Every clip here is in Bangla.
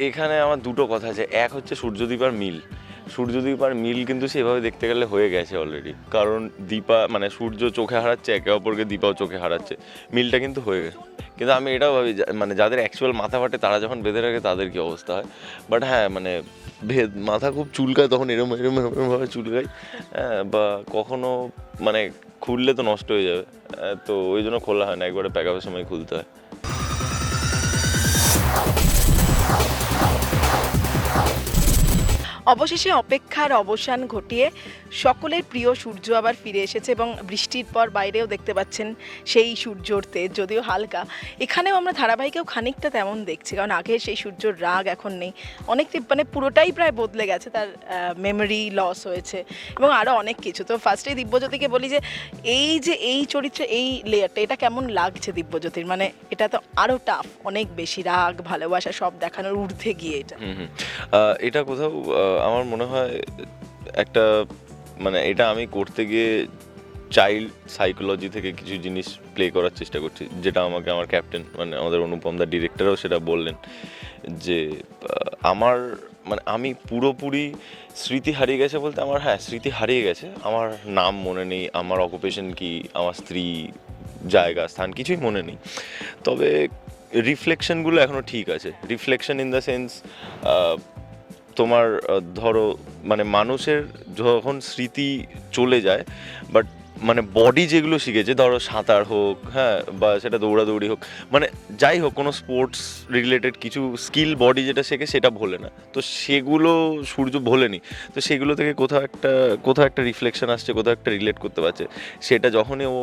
এখানে আমার দুটো কথা আছে। এক হচ্ছে সূর্যদীপ আর মিল। সূর্যদীপ আর মিল কিন্তু সেভাবে দেখতে গেলে হয়ে গেছে অলরেডি, কারণ দীপা মানে সূর্য চোখে হারাচ্ছে একে অপরকে, দীপাও চোখে হারাচ্ছে, মিলটা কিন্তু হয়ে গেছে। কিন্তু আমি এটাও ভাবি মানে যাদের অ্যাকচুয়াল মাথা ফাটে তারা যখন বেঁধে রাখে তাদের কি অবস্থা হয়। বাট হ্যাঁ মানে মাথা খুব চুলকায় তখন এরম এরম এরম এরমভাবে চুলকায়, হ্যাঁ, বা কখনো মানে খুললে তো নষ্ট হয়ে যাবে, তো ওই জন্য খোলা হয় না, একবারে প্যাক আপের সময় খুলতে হয়। অবশেষে অপেক্ষার অবসান ঘটিয়ে সকলের প্রিয় সূর্য আবার ফিরে এসেছে এবং বৃষ্টির পর বাইরেও দেখতে পাচ্ছেন সেই সূর্যর তেজ, যদিও হালকা। এখানেও আমরা ধারাবাহিকেও খানিকটা তেমন দেখছি, কারণ আগে সেই সূর্যর রাগ এখন নেই, অনেকটি মানে পুরোটাই প্রায় বদলে গেছে, তার মেমোরি লস হয়েছে এবং আরও অনেক কিছু। তো ফার্স্টেই দিব্যজ্যোতিকে বলি যে এই চরিত্রে এই লেয়ারটা এটা কেমন লাগছে দিব্যজ্যোতির? মানে এটা তো আরও টাফ, অনেক বেশি রাগ ভালোবাসা সব দেখানোর ঊর্ধ্বে গিয়ে এটা। এটা কোথাও আমার মনে হয় একটা মানে এটা আমি করতে গিয়ে চাইল্ড সাইকোলজি থেকে কিছু জিনিস প্লে করার চেষ্টা করছি, যেটা আমাকে আমার ক্যাপ্টেন মানে আমাদের অনুপম দা ডিরেক্টরও সেটা বললেন যে আমার মানে আমি পুরোপুরি স্মৃতি হারিয়ে গেছে বলতে আমার, হ্যাঁ স্মৃতি হারিয়ে গেছে, আমার নাম মনে নেই, আমার অকুপেশন কি, আমার স্ত্রী, জায়গা স্থান কিছুই মনে নেই, তবে রিফ্লেকশনগুলো এখনও ঠিক আছে। রিফ্লেকশন ইন দ্য সেন্স তোমার ধরো মানে মানুষের যখন স্মৃতি চলে যায়, বাট মানে বডি যেগুলো শিখেছে, ধরো সাঁতার হোক, হ্যাঁ, বা সেটা দৌড়াদৌড়ি হোক, মানে যাই হোক কোনো স্পোর্টস রিলেটেড কিছু স্কিল বডি যেটা শেখে সেটা ভোলে না, তো সেগুলো সূর্য ভোলেনি। তো সেগুলো থেকে কোথাও একটা রিফ্লেকশন আসছে, কোথাও একটা রিলেট করতে পারছে, সেটা যখনই ও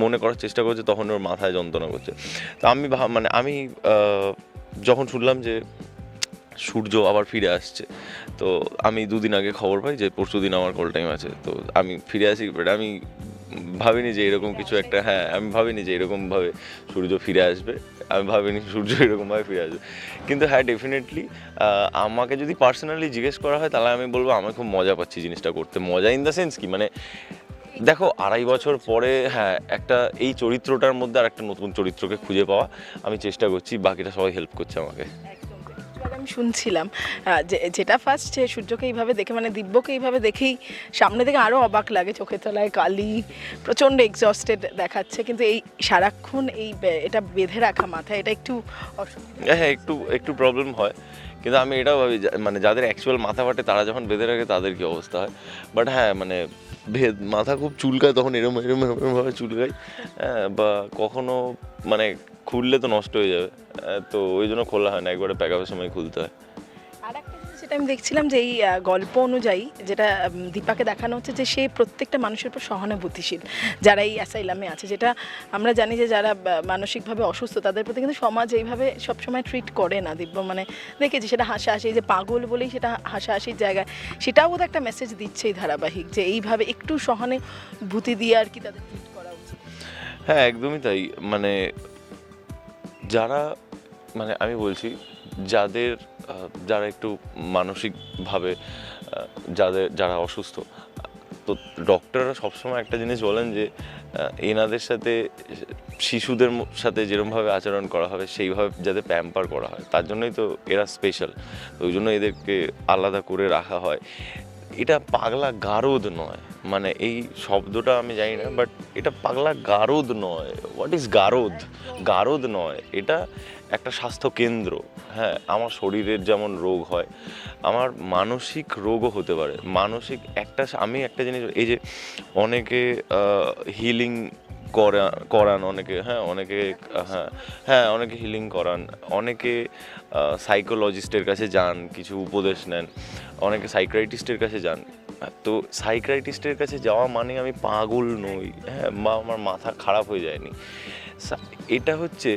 মনে করার চেষ্টা করছে তখন ওর মাথায় যন্ত্রণা করছে। তো আমি মানে আমি যখন শুনলাম যে সূর্য আবার ফিরে আসছে, তো আমি দুদিন আগে খবর পাই যে পরশু দিন আমার কল টাইম আছে, তো আমি ফিরে আসি, বাট আমি ভাবিনি যে এরকম কিছু একটা, হ্যাঁ আমি ভাবিনি যে এরকমভাবে সূর্য ফিরে আসবে, আমি ভাবিনি সূর্য এরকমভাবে ফিরে আসবে। কিন্তু হ্যাঁ ডেফিনেটলি আমাকে যদি পার্সোনালি জিজ্ঞেস করা হয় তাহলে আমি বলবো আমি খুব মজা পাচ্ছি জিনিসটা করতে। মজা ইন দ্য সেন্স কি, মানে দেখো 2.5 বছর পরে হ্যাঁ একটা এই চরিত্রটার মধ্যে আর একটা নতুন চরিত্রকে খুঁজে পাওয়া, আমি চেষ্টা করছি, বাকিটা সবাই হেল্প করছে আমাকে। আমি শুনছিলাম যেটা ফার্স্ট সূর্যকে এইভাবে দেখে মানে দিব্যকে এইভাবে দেখেই সামনে থেকে আরও অবাক লাগে, চোখের তলায় কালি, প্রচণ্ড এক্সস্টেড দেখাচ্ছে, কিন্তু এই সারাক্ষণ এটা বেঁধে রাখা মাথায়, এটা একটু হ্যাঁ একটু একটু প্রবলেম হয়, কিন্তু আমি এটাও ভাবি মানে যাদের অ্যাকচুয়াল মাথা ফাটে তারা যখন বেঁধে রাখে তাদের কি অবস্থা হয়। বাট হ্যাঁ মানে মাথা খুব চুলকায় তখন এরম এরম এরম এরমভাবে চুলকায়, হ্যাঁ, বা কখনো মানে খুললে তো নষ্ট হয়ে যাবে, তো ওই জন্য খোলা হয় না, একবারে প্যাক আপের সময় খুলতে হয়। আর একটা জিনিস যেটা আমি দেখছিলাম যে এই গল্প অনুযায়ী যেটা দীপাকে দেখানো হচ্ছে যে সে প্রত্যেকটা মানুষের উপর সহানুভূতিশীল, যারা এই অ্যাসাইলামে আছে, যেটা আমরা জানি যে যারা মানসিকভাবে অসুস্থ তাদের প্রতি কিন্তু সমাজ এইভাবে সবসময় ট্রিট করে না দিব্য, মানে দেখেছি সেটা হাসাহাসি, যে পাগল বলেই সেটা হাসাহাসির জায়গায়, সেটাও বোধহয় একটা মেসেজ দিচ্ছে এই ধারাবাহিক, যে এইভাবে একটু সহানুভূতি দিয়ে আর কি তাদের ট্রিট করা উচিত। হ্যাঁ একদমই তাই, মানে যারা মানে আমি বলছি যাদের যারা একটু মানসিকভাবে যারা অসুস্থ, তো ডক্টররা সবসময় একটা জিনিস বলেন যে এনাদের সাথে শিশুদের সাথে যেরকমভাবে আচরণ করা হবে সেইভাবে যাতে প্যাম্পার করা হয়, তার জন্যই তো এরা স্পেশাল, তো ওই জন্য এদেরকে আলাদা করে রাখা হয়। এটা পাগলা গারদ নয়, মানে এই শব্দটা আমি জানি না, বাট এটা পাগলা গারদ নয়। What is গারদ? গারদ নয়, এটা একটা স্বাস্থ্য কেন্দ্র। হ্যাঁ, আমার শরীরের যেমন রোগ হয়, আমার মানসিক রোগও হতে পারে। মানসিক আমি একটা জিনিস, এই যে অনেকে হিলিং করান অনেকে, হ্যাঁ অনেকে, হ্যাঁ হ্যাঁ অনেকে হিলিং করান, অনেকে সাইকোলজিস্টের কাছে যান, কিছু উপদেশ নেন, অনেকে সাইকিয়াট্রিস্টের কাছে যান। তো সাইকিয়াট্রিস্টের কাছে যাওয়া মানে আমি পাগল নই, হ্যাঁ, বা আমার মাথা খারাপ হয়ে যায়নি। এটা হচ্ছে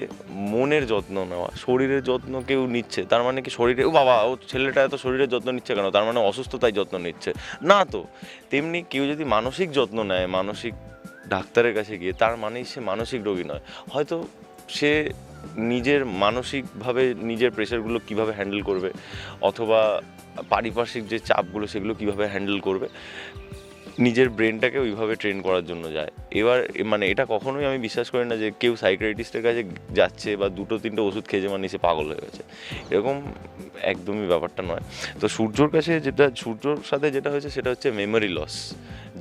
মনের যত্ন নেওয়া। শরীরের যত্ন কেউ নিচ্ছে তার মানে কি শরীরে, ও বাবা ও ছেলেটা এত শরীরের যত্ন নিচ্ছে কেন, তার মানে অসুস্থতায় যত্ন নিচ্ছে না তো। তেমনি কেউ যদি মানসিক যত্ন নেয় মানসিক ডাক্তারের কাছে গিয়ে, তার মানেই সে মানসিক রোগী নয়। হয়তো সে নিজের মানসিকভাবে নিজের প্রেশারগুলো কীভাবে হ্যান্ডেল করবে, অথবা পারিপার্শ্বিক যে চাপগুলো সেগুলো কীভাবে হ্যান্ডেল করবে, নিজের ব্রেনটাকে ওইভাবে ট্রেন করার জন্য যায়। এবার মানে এটা কখনোই আমি বিশ্বাস করি না যে কেউ সাইকিয়াট্রিস্টের কাছে যাচ্ছে বা 2-3টে ওষুধ খেয়ে যে মানে সে পাগল হয়ে গেছে, এরকম একদমই ব্যাপারটা নয়। তো সূর্যর কাছে সূর্যর সাথে যেটা হয়েছে সেটা হচ্ছে মেমোরি লস।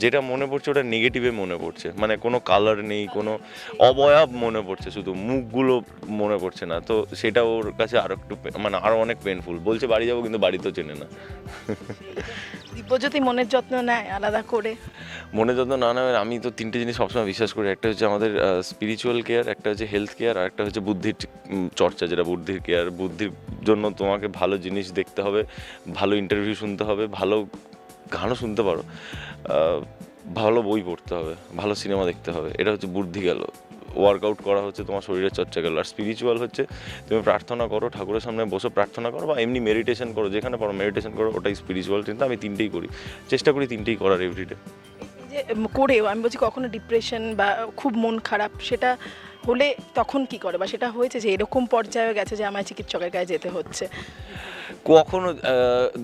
যেটা মনে পড়ছে ওটা নেগেটিভে মনে পড়ছে, মানে কোনো কালার নেই, কোনো অবয়ব মনে পড়ছে, শুধু মুখগুলো মনে পড়ছে না। তো সেটা ওর কাছে আরো একটু মানে আরো অনেক পেনফুল। বলছে বাড়ি যাবো, কিন্তু বাড়িতেও চেনে না। দিব্যজ্যোতি মনের যত্ন নেয় আলাদা করে? মনে যত্ন না নেওয়ার আমি তো 3টে জিনিস সবসময় বিশ্বাস করি। একটা হচ্ছে আমাদের স্পিরিচুয়াল কেয়ার, একটা হচ্ছে হেলথ কেয়ার, আর একটা হচ্ছে বুদ্ধির চর্চা, যেটা বুদ্ধির কেয়ার। বুদ্ধির জন্য তোমাকে ভালো জিনিস দেখতে হবে, ভালো ইন্টারভিউ শুনতে হবে, ভালো গানও শুনতে পারো, ভালো বই পড়তে হবে, ভালো সিনেমা দেখতে হবে। এটা হচ্ছে বুদ্ধি গেল। ওয়ার্কআউট করা হচ্ছে তোমার শরীরের চর্চা গেল। আর স্পিরিচুয়াল হচ্ছে তুমি প্রার্থনা করো, ঠাকুরের সামনে বসে প্রার্থনা করো, বা এমনি মেডিটেশন করো, যেখানে পারো মেডিটেশন করো, ওটাই স্পিরিচুয়াল চিন্তা। আমি 3টেই করি, চেষ্টা করি 3টেই করার এভরিডে। এই যে করেও আমি বলছি কখনো ডিপ্রেশন বা খুব মন খারাপ সেটা হলে তখন কি করে, বা সেটা হয়েছে যে এরকম পর্যায়ে গেছে যে আমায় চিকিৎসকের কাছে যেতে হচ্ছে? কখনো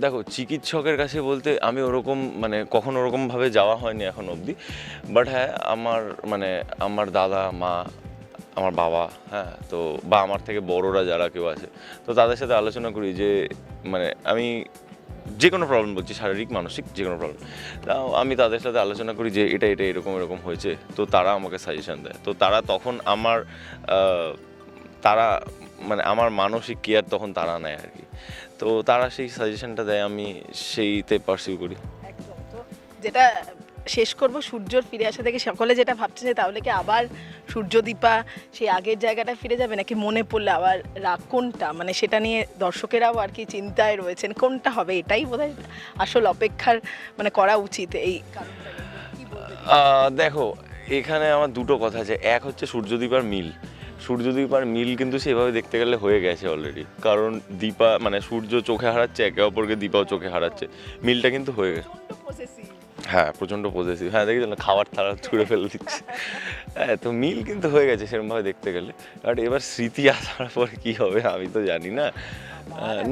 দেখো, চিকিৎসকের কাছে বলতে আমি ওরকম মানে কখনো ওরকমভাবে যাওয়া হয়নি এখন অবধি। বাট হ্যাঁ, মানে আমার দাদা, মা, আমার বাবা, হ্যাঁ, তো বা আমার থেকে বড়রা যারা কেউ আছে, তো তাদের সাথে আলোচনা করি যে মানে আমি যে কোনো প্রবলেম বলছি, শারীরিক মানসিক যে কোনো প্রবলেম, তাও আমি তাদের সাথে আলোচনা করি যে এটা এটা এরকম এরকম হয়েছে। তো তারা আমাকে সাজেশন দেয়। তো তারা তখন তারা মানে আমার মানসিক কেয়ার তখন তারা নেয় আর কি। তো তারা সেই সাজেশনটা দেয়, আমি সেইতে পার্সিউ করি। একদম। তো যেটা শেষ করব, সূর্যর ফিরে আসা থেকে সকলে যেটা ভাবছে যে তাহলে কি আবার সূর্যদীপা সেই আগের জায়গাটা ফিরে যাবে, নাকি মনে পড়লে আবার রাগ কোনটা, মানে সেটা নিয়ে দর্শকেরাও আর কি চিন্তায় রয়েছেন কোনটা হবে, এটাই বোধহয় আসল অপেক্ষার মানে করা উচিত এই কারণটা নিয়ে। কি বলবেন? দেখো, এখানে আমার দুটো কথা আছে। এক হচ্ছে সূর্যদীপার মিল। সূর্যদীপার মিল কিন্তু সেভাবে দেখতে গেলে হয়ে গেছে অলরেডি, কারণ দীপা মানে সূর্য চোখে হারাচ্ছে একে অপরকে, দীপাও চোখে হারাচ্ছে, মিলটা কিন্তু হয়ে গেছে। হ্যাঁ, প্রচণ্ড পজেসিভ। হ্যাঁ, দেখি না, খাবার থালা ছুঁড়ে ফেলে দিচ্ছে। হ্যাঁ, তো মিল কিন্তু হয়ে গেছে সেরকমভাবে দেখতে গেলে। বাট এবার স্মৃতি আসার পরে কি হবে আমি তো জানি না।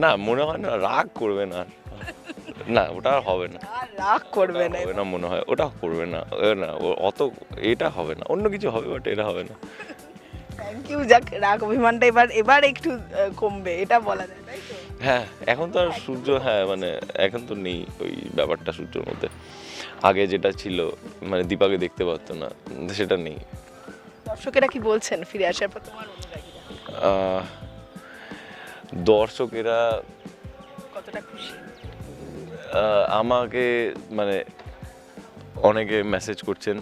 না, মনে হয় না রাগ করবে না, না ওটা আর হবে না। আর রাগ করবে না? হবে না মনে হয়, ওটা করবে না। না অত এটা হবে না, অন্য কিছু হবে, বাট এটা হবে না। Thank you. যাক, রাগ অভিমানটা এবার এবার একটু কমবে, এটা বলা যায়, তাই তো? হ্যাঁ, এখন তো আর সূর্য, হ্যাঁ মানে এখন তো নেই ওই ব্যাপারটা সূর্যের মধ্যে। আগে যেটা ছিল, মানে দীপাকে দেখতে পারতো না, সেটা নেই। দর্শকেরা কি বলছেন ফিরে আসার পর, তোমার অনুরাগীরা আহ, দর্শকেরা কতটা খুশি? আমাকে মানে অনেকে মেসেজ করছেন,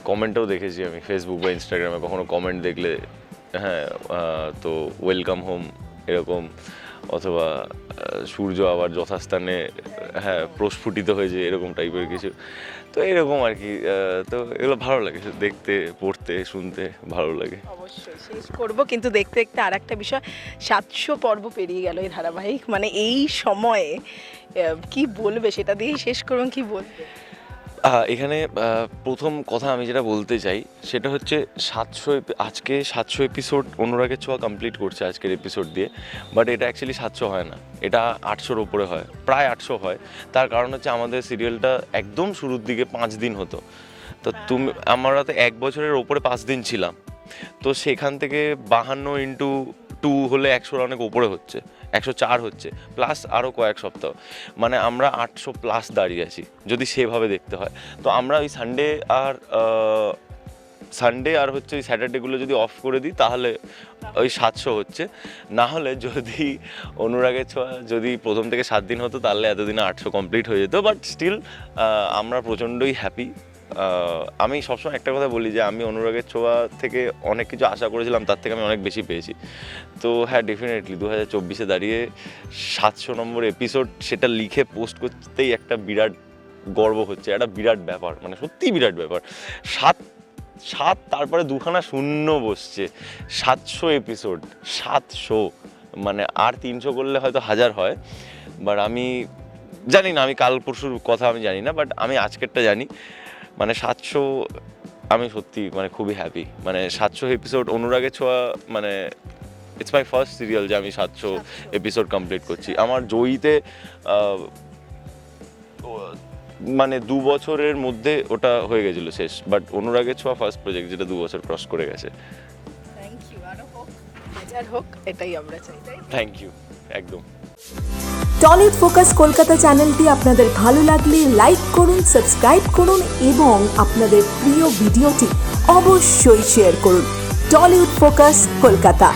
কমেন্টেও দেখেছি আমি ফেসবুক বা ইনস্টাগ্রামে, কখনো কমেন্ট দেখলে, হ্যাঁ, তো ওয়েলকাম হোম এরকম, অথবা সূর্য আবার যথাস্থানে, হ্যাঁ, প্রস্ফুটিত হয়েছে, এরকম টাইপের কিছু। তো এরকম আর কি। তো এগুলো ভালো লাগে দেখতে, পড়তে, শুনতে ভালো লাগে। অবশ্যই শেষ করব, কিন্তু দেখতে দেখতে আর একটা বিষয়, 700 পর্ব পেরিয়ে গেল এই ধারাবাহিক, মানে এই সময়ে কি বলবে সেটা দিয়েই শেষ করবেন, কি বলবে? এখানে প্রথম কথা আমি যেটা বলতে চাই সেটা হচ্ছে আজকে 700 এপিসোড অনুরাগের ছোঁয়া কমপ্লিট করছে আজকের এপিসোড দিয়ে। বাট এটা অ্যাকচুয়ালি 700 হয় না, এটা 800-র ওপরে হয়, প্রায় 800 হয়। তার কারণ হচ্ছে আমাদের সিরিয়ালটা একদম শুরুর দিকে 5 দিন হতো। তো আমরা তো 1 বছরের ওপরে 5 দিন ছিলাম। তো সেখান থেকে 52x2 হলে 100-র অনেক ওপরে হচ্ছে, 104 হচ্ছে, প্লাস আরও কয়েক সপ্তাহ, মানে আমরা 800+ দাঁড়িয়ে আছি যদি সেভাবে দেখতে হয়। তো আমরা ওই সানডে আর হচ্ছে ওই স্যাটারডেগুলো যদি অফ করে দিই তাহলে ওই 700 হচ্ছে। না হলে যদি অনুরাগের ছোঁয়া যদি প্রথম থেকে 7 দিন হতো তাহলে এতদিনে 800 কমপ্লিট হয়ে যেত। বাট স্টিল আমরা প্রচণ্ডই হ্যাপি। আমি সবসময় একটা কথা বলি যে আমি অনুরাগের ছোঁয়া থেকে অনেক কিছু আশা করেছিলাম, তার থেকে আমি অনেক বেশি পেয়েছি। তো হ্যাঁ, ডেফিনেটলি 2024-এ দাঁড়িয়ে 700 নম্বর এপিসোড সেটা লিখে পোস্ট করতেই একটা বিরাট গর্ব হচ্ছে, একটা বিরাট ব্যাপার, মানে সত্যিই বিরাট ব্যাপার। 7 তারপরে 2খানা শূন্য বসছে, 700 এপিসোড, 700, মানে আর 300 করলে হয়তো 1000 হয়। বাট আমি জানি না, আমি কাল পরশুর কথা আমি জানি না, বাট আমি আজকেরটা জানি, মানে 700, আমি সত্যি মানে খুবই হ্যাপি। মানে 700 এপিসোড অনুরাগের ছোঁয়া, মানে ইটস মাই ফার্স্ট সিরিয়াল যে আমি 700 এপিসোড কমপ্লিট করছি। আমার জয়ীতে মানে 2 বছরের মধ্যে ওটা হয়ে গেছিল শেষ, বাট অনুরাগের ছোঁয়া ফার্স্ট প্রজেক্ট যেটা 2 বছর ক্রস করে গেছে। থ্যাংক ইউ, আরো হোক, হাজার হোক, এটাই আমরা চাই। থ্যাংক ইউ, একদম। টলিউড ফোকাস কলকাতা চ্যানেলটি আপনাদের ভালো লাগলে লাইক করুন, সাবস্ক্রাইব করুন এবং আপনাদের প্রিয় ভিডিওটি অবশ্যই শেয়ার করুন। Tollywood focus Kolkata.